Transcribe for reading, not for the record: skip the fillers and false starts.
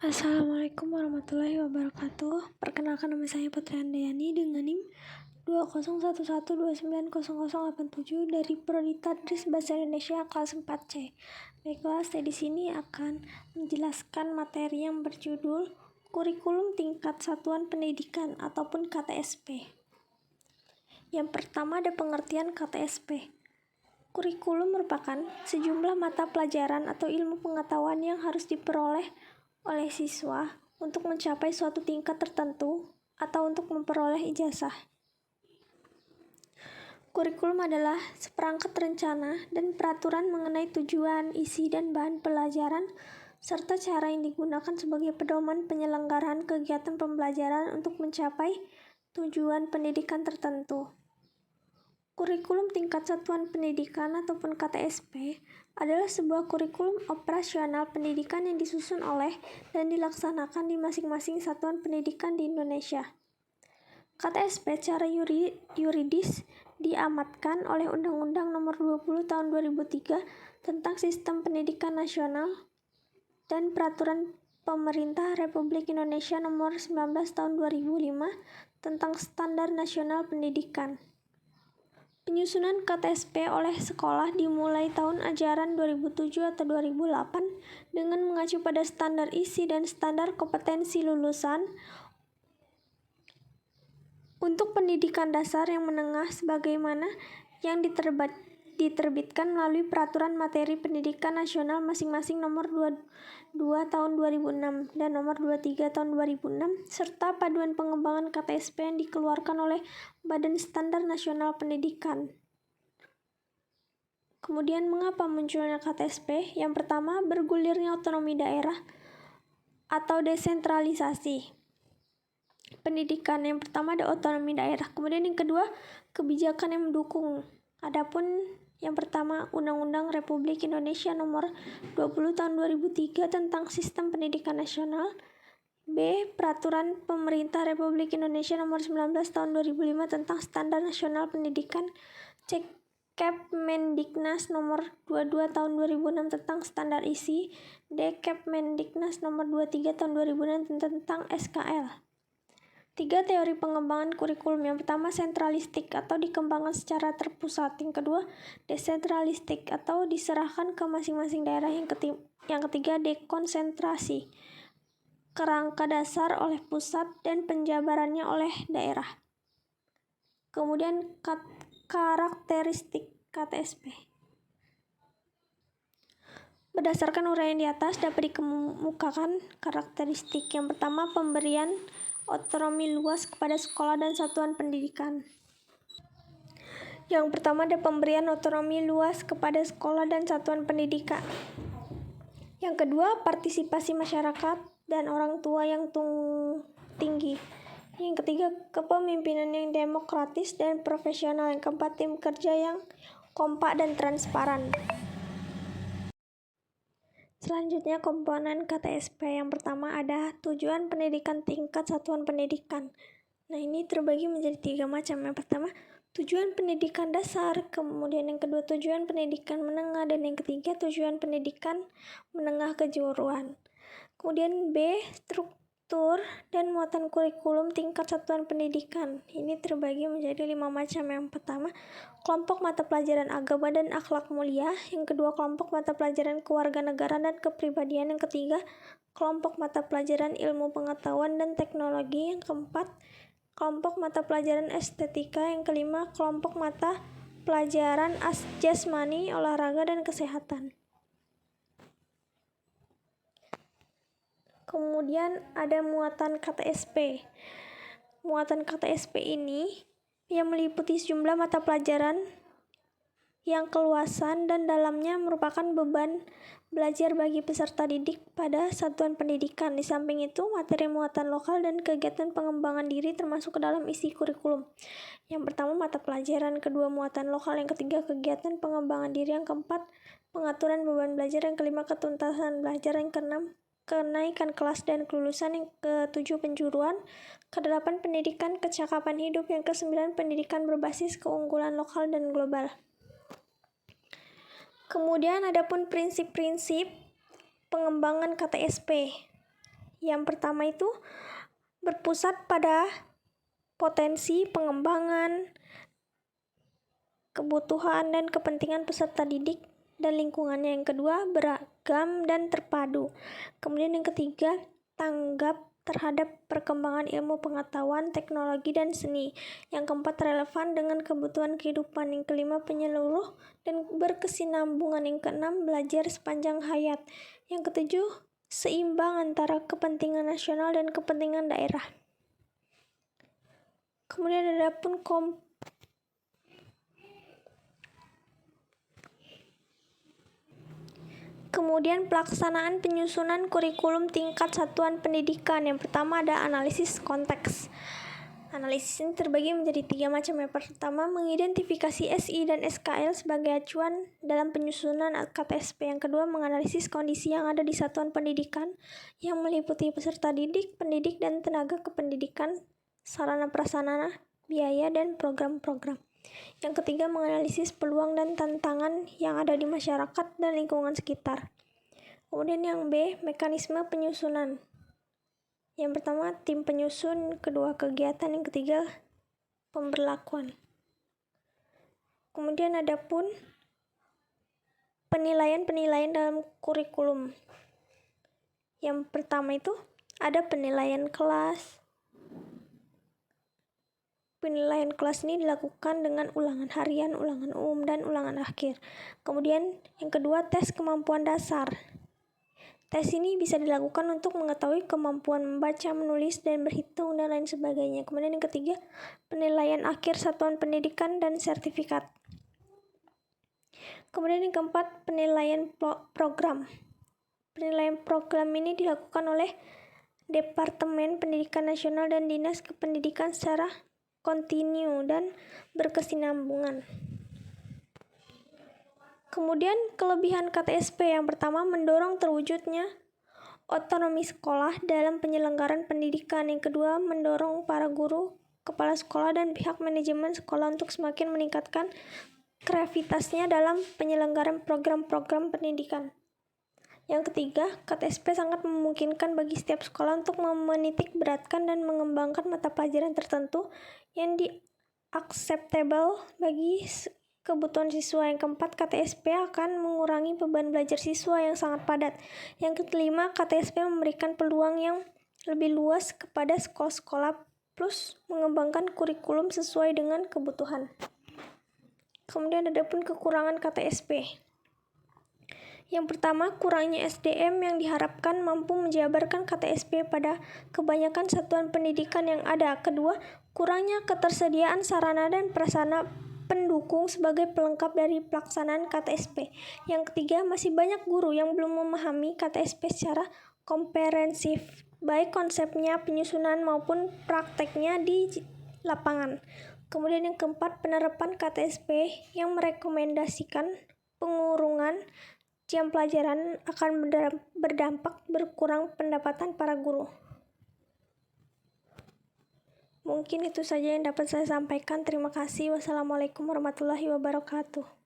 Assalamualaikum warahmatullahi wabarakatuh. Perkenalkan, nama saya Putri Handayani dengan NIM 2011290087 dari Prodi Tadris Bahasa Indonesia kelas 4C. Baiklah, saya di sini akan menjelaskan materi yang berjudul Kurikulum Tingkat Satuan Pendidikan ataupun KTSP. Yang pertama ada pengertian KTSP. Kurikulum merupakan sejumlah mata pelajaran atau ilmu pengetahuan yang harus diperoleh oleh siswa untuk mencapai suatu tingkat tertentu atau untuk memperoleh ijazah. Kurikulum adalah seperangkat rencana dan peraturan mengenai tujuan, isi, dan bahan pelajaran, serta cara yang digunakan sebagai pedoman penyelenggaraan kegiatan pembelajaran untuk mencapai tujuan pendidikan tertentu. Kurikulum Tingkat Satuan Pendidikan ataupun KTSP adalah sebuah kurikulum operasional pendidikan yang disusun oleh dan dilaksanakan di masing-masing satuan pendidikan di Indonesia. KTSP secara yuridis diamatkan oleh Undang-Undang Nomor 20 Tahun 2003 tentang Sistem Pendidikan Nasional dan Peraturan Pemerintah Republik Indonesia Nomor 19 Tahun 2005 tentang Standar Nasional Pendidikan. Penyusunan KTSP oleh sekolah dimulai tahun ajaran 2007 atau 2008 dengan mengacu pada standar isi dan standar kompetensi lulusan untuk pendidikan dasar yang menengah sebagaimana yang diterbitkan melalui Peraturan Materi Pendidikan Nasional masing-masing Nomor 22 Tahun 2006 dan Nomor 23 Tahun 2006 serta Panduan Pengembangan KTSP yang dikeluarkan oleh Badan Standar Nasional Pendidikan. Kemudian mengapa munculnya KTSP? Yang pertama, bergulirnya otonomi daerah atau desentralisasi pendidikan. Yang pertama ada otonomi daerah. Kemudian yang kedua, kebijakan yang mendukung. Adapun yang pertama, Undang-Undang Republik Indonesia Nomor 20 Tahun 2003 tentang Sistem Pendidikan Nasional. B. Peraturan Pemerintah Republik Indonesia Nomor 19 Tahun 2005 tentang Standar Nasional Pendidikan. C. Kepmendiknas Nomor 22 Tahun 2006 tentang Standar Isi. D. Kepmendiknas Nomor 23 Tahun 2006 tentang SKL. 3. Teori pengembangan kurikulum. Yang pertama, sentralistik atau dikembangkan secara terpusat. Yang kedua, desentralistik atau diserahkan ke masing-masing daerah. Yang ketiga, dekonsentrasi, kerangka dasar oleh pusat dan penjabarannya oleh daerah. Kemudian karakteristik KTSP. Berdasarkan uraian di atas dapat dikemukakan karakteristik. Yang pertama, pemberian otonomi luas kepada sekolah dan satuan pendidikan. Yang pertama ada pemberian otonomi luas kepada sekolah dan satuan pendidikan. Yang kedua, partisipasi masyarakat dan orang tua yang tinggi. Yang ketiga, kepemimpinan yang demokratis dan profesional. Yang keempat, tim kerja yang kompak dan transparan. Selanjutnya, komponen KTSP. Yang pertama ada tujuan pendidikan tingkat satuan pendidikan. Nah, ini terbagi menjadi 3 macam. Yang pertama, tujuan pendidikan dasar, kemudian yang kedua tujuan pendidikan menengah, dan yang ketiga tujuan pendidikan menengah kejuruan. Kemudian B, struktur dan muatan kurikulum tingkat satuan pendidikan. Ini terbagi menjadi 5 macam. Yang pertama, kelompok mata pelajaran agama dan akhlak mulia. Yang kedua, kelompok mata pelajaran kewarganegaraan dan kepribadian. Yang ketiga, kelompok mata pelajaran ilmu pengetahuan dan teknologi. Yang keempat, kelompok mata pelajaran estetika. Yang kelima, kelompok mata pelajaran jasmani, olahraga, dan kesehatan. Kemudian ada muatan KTSP. Muatan KTSP ini yang meliputi sejumlah mata pelajaran yang keluasan dan dalamnya merupakan beban belajar bagi peserta didik pada satuan pendidikan. Di samping itu, materi muatan lokal dan kegiatan pengembangan diri termasuk ke dalam isi kurikulum. Yang pertama, mata pelajaran. Kedua, muatan lokal. Yang ketiga, kegiatan pengembangan diri. Yang keempat, pengaturan beban belajar. Yang kelima, ketuntasan belajar. Yang keenam, kenaikan kelas dan kelulusan. Yang ketujuh, penjuruan. Kedelapan, pendidikan kecakapan hidup. Yang kesembilan, pendidikan berbasis keunggulan lokal dan global. Kemudian adapun prinsip-prinsip pengembangan KTSP. Yang pertama itu berpusat pada potensi, pengembangan, kebutuhan dan kepentingan peserta didik dan lingkungannya. Yang kedua, beragam dan terpadu. Kemudian yang ketiga, tanggap terhadap perkembangan ilmu pengetahuan, teknologi, dan seni. Yang keempat, relevan dengan kebutuhan kehidupan. Yang kelima, penyeluruh dan berkesinambungan. Yang keenam, belajar sepanjang hayat. Yang ketujuh, seimbang antara kepentingan nasional dan kepentingan daerah. Kemudian ada pun Kemudian pelaksanaan penyusunan kurikulum tingkat satuan pendidikan. Yang pertama ada analisis konteks. Analisis ini terbagi menjadi 3 macam. Yang pertama, mengidentifikasi SI dan SKL sebagai acuan dalam penyusunan KTSP. Yang kedua, menganalisis kondisi yang ada di satuan pendidikan yang meliputi peserta didik, pendidik, dan tenaga kependidikan, sarana prasarana, biaya, dan program-program. Yang ketiga, menganalisis peluang dan tantangan yang ada di masyarakat dan lingkungan sekitar. Kemudian yang B, mekanisme penyusunan. Yang pertama, tim penyusun, kedua, kegiatan, yang ketiga, pemberlakuan. Kemudian ada pun penilaian-penilaian dalam kurikulum. Yang pertama itu ada penilaian kelas. Penilaian kelas ini dilakukan dengan ulangan harian, ulangan umum, dan ulangan akhir. Kemudian yang kedua, tes kemampuan dasar. Tes ini bisa dilakukan untuk mengetahui kemampuan membaca, menulis, dan berhitung, dan lain sebagainya. Kemudian yang ketiga, penilaian akhir satuan pendidikan dan sertifikat. Kemudian yang keempat, penilaian program. Penilaian program ini dilakukan oleh Departemen Pendidikan Nasional dan Dinas Kependidikan secara kontinu dan berkesinambungan. Kemudian kelebihan KTSP yang pertama, mendorong terwujudnya otonomi sekolah dalam penyelenggaraan pendidikan. Yang kedua, mendorong para guru, kepala sekolah, dan pihak manajemen sekolah untuk semakin meningkatkan kreativitasnya dalam penyelenggaraan program-program pendidikan. Yang ketiga, KTSP sangat memungkinkan bagi setiap sekolah untuk menitik beratkan dan mengembangkan mata pelajaran tertentu yang acceptable bagi kebutuhan siswa. Yang keempat, KTSP akan mengurangi beban belajar siswa yang sangat padat. Yang kelima, KTSP memberikan peluang yang lebih luas kepada sekolah-sekolah plus mengembangkan kurikulum sesuai dengan kebutuhan. Kemudian ada pun kekurangan KTSP. Yang pertama, kurangnya SDM yang diharapkan mampu menjabarkan KTSP pada kebanyakan satuan pendidikan yang ada. Kedua, kurangnya ketersediaan sarana dan prasarana pendukung sebagai pelengkap dari pelaksanaan KTSP. Yang ketiga, masih banyak guru yang belum memahami KTSP secara komprehensif, baik konsepnya, penyusunan, maupun prakteknya di lapangan. Kemudian yang keempat, penerapan KTSP yang merekomendasikan pengurungan jam pelajaran akan berdampak berkurang pendapatan para guru. Mungkin itu saja yang dapat saya sampaikan. Terima kasih. Wassalamualaikum warahmatullahi wabarakatuh.